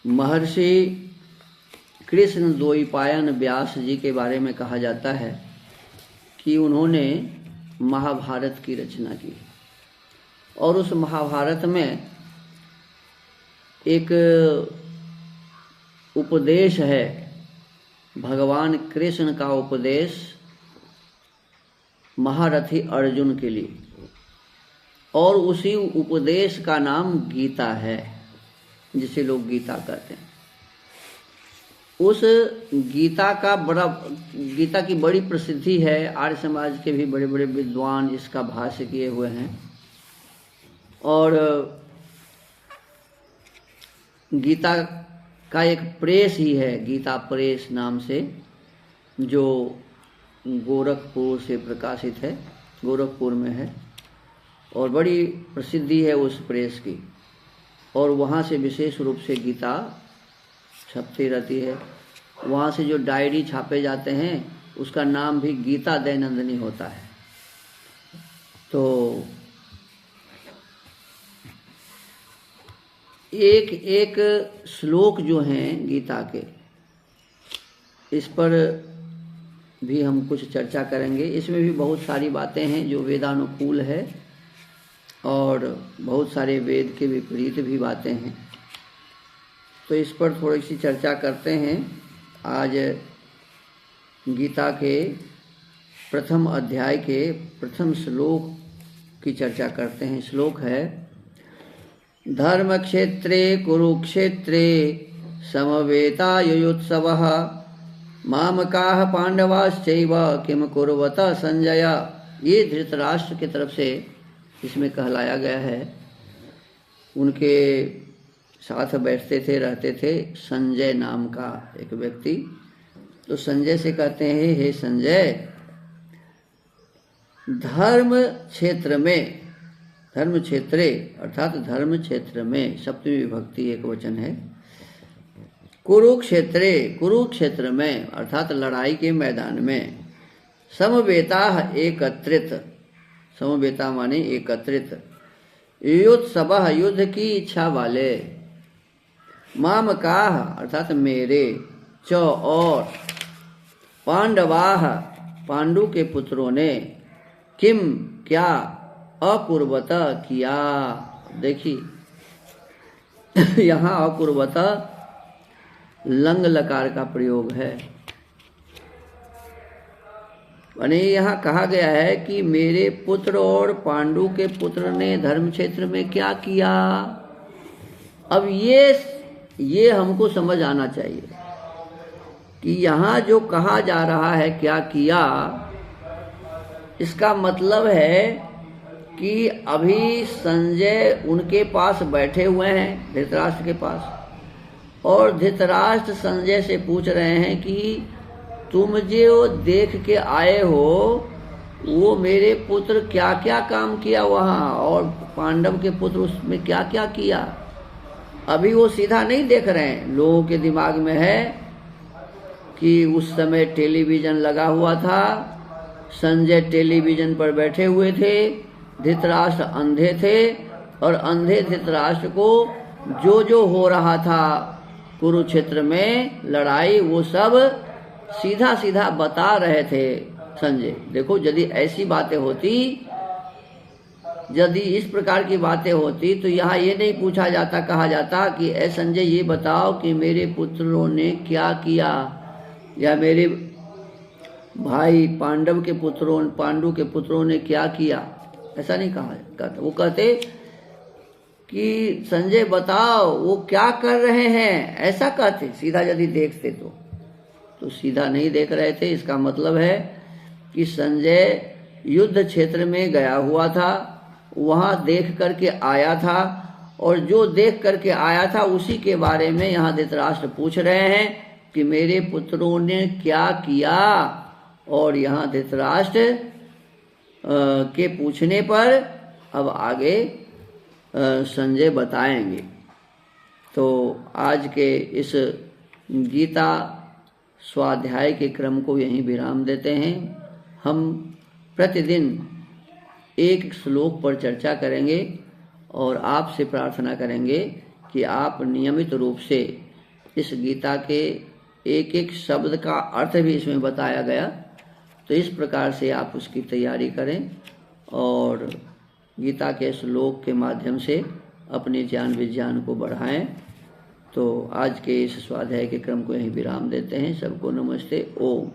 महर्षि कृष्ण द्वैपायन व्यास जी के बारे में कहा जाता है कि उन्होंने महाभारत की रचना की और उस महाभारत में एक उपदेश है, भगवान कृष्ण का उपदेश महारथी अर्जुन के लिए, और उसी उपदेश का नाम गीता है, जिसे लोग गीता कहते हैं। उस गीता की बड़ी प्रसिद्धि है। आर्य समाज के भी बड़े बड़े विद्वान इसका भाष्य किए हुए हैं और गीता का एक प्रेस ही है, गीता प्रेस नाम से, जो गोरखपुर से प्रकाशित है, गोरखपुर में है और बड़ी प्रसिद्धि है उस प्रेस की। और वहाँ से विशेष रूप से गीता छपती रहती है। वहाँ से जो डायरी छापे जाते हैं उसका नाम भी गीता दैनंदिनी होता है। तो एक एक श्लोक जो हैं गीता के, इस पर भी हम कुछ चर्चा करेंगे। इसमें भी बहुत सारी बातें हैं जो वेदानुकूल है और बहुत सारे वेद के विपरीत भी बातें हैं, तो इस पर थोड़ी सी चर्चा करते हैं। आज गीता के प्रथम अध्याय के प्रथम श्लोक की चर्चा करते हैं। श्लोक है, धर्म क्षेत्रे कुरुक्षेत्रे समवेतायुयुत्सवः मामकाः पांडवाश्चैव किम कुर्वत संजय। ये धृतराष्ट्र की तरफ से इसमें कहलाया गया है। उनके साथ बैठते थे, रहते थे संजय नाम का एक व्यक्ति। तो संजय से कहते हैं, हे संजय, धर्म क्षेत्र में, धर्म क्षेत्रे अर्थात धर्म क्षेत्र में, सप्तमी विभक्ति एक वचन है, कुरुक्षेत्रे कुरुक्षेत्र में अर्थात लड़ाई के मैदान में, समवेता एकत्रित, समवेता माने एकत्रित, युत्सवः युद्ध की इच्छा वाले, मामकाः अर्थात मेरे, च और, पांडवाः पांडु के पुत्रों ने, किम क्या, अकुर्वत किया। देखिए यहाँ अकुर्वत लंग लकार का प्रयोग है। यानी यहाँ कहा गया है कि मेरे पुत्र और पांडु के पुत्र ने धर्म क्षेत्र में क्या किया। अब ये हमको समझ आना चाहिए कि यहाँ जो कहा जा रहा है क्या किया, इसका मतलब है कि अभी संजय उनके पास बैठे हुए हैं, धृतराष्ट्र के पास, और धृतराष्ट्र संजय से पूछ रहे हैं कि तुम जो देख के आए हो वो मेरे पुत्र क्या क्या काम किया वहाँ, और पांडव के पुत्र उसमें क्या क्या किया। अभी वो सीधा नहीं देख रहे हैं। लोगों के दिमाग में है कि उस समय टेलीविज़न लगा हुआ था, संजय टेलीविज़न पर बैठे हुए थे, धृतराष्ट्र अंधे थे और अंधे धृतराष्ट्र को जो जो हो रहा था कुरुक्षेत्र में लड़ाई, वो सब सीधा सीधा बता रहे थे संजय। देखो, यदि ऐसी बातें होती, यदि इस प्रकार की बातें होती तो यहाँ ये नहीं पूछा जाता, कहा जाता कि ऐ संजय ये बताओ कि मेरे पुत्रों ने क्या किया, या मेरे भाई पांडु के पुत्रों ने क्या किया। ऐसा नहीं कहा। वो कहते कि संजय बताओ वो क्या कर रहे हैं, ऐसा कहते। सीधा यदि देखते तो सीधा नहीं देख रहे थे। इसका मतलब है कि संजय युद्ध क्षेत्र में गया हुआ था, वहाँ देख करके आया था, और जो देख करके आया था उसी के बारे में यहाँ धृतराष्ट्र पूछ रहे हैं कि मेरे पुत्रों ने क्या किया। और यहाँ धृतराष्ट्र के पूछने पर अब आगे संजय बताएंगे। तो आज के इस गीता स्वाध्याय के क्रम को यहीं विराम देते हैं। हम प्रतिदिन एक श्लोक पर चर्चा करेंगे और आपसे प्रार्थना करेंगे कि आप नियमित रूप से इस गीता के एक एक शब्द का अर्थ भी इसमें बताया गया। तो इस प्रकार से आप उसकी तैयारी करें और गीता के श्लोक के माध्यम से अपने ज्ञान विज्ञान को बढ़ाएं। तो आज के इस स्वाध्याय के क्रम को यहीं विराम देते हैं। सबको नमस्ते। ओम।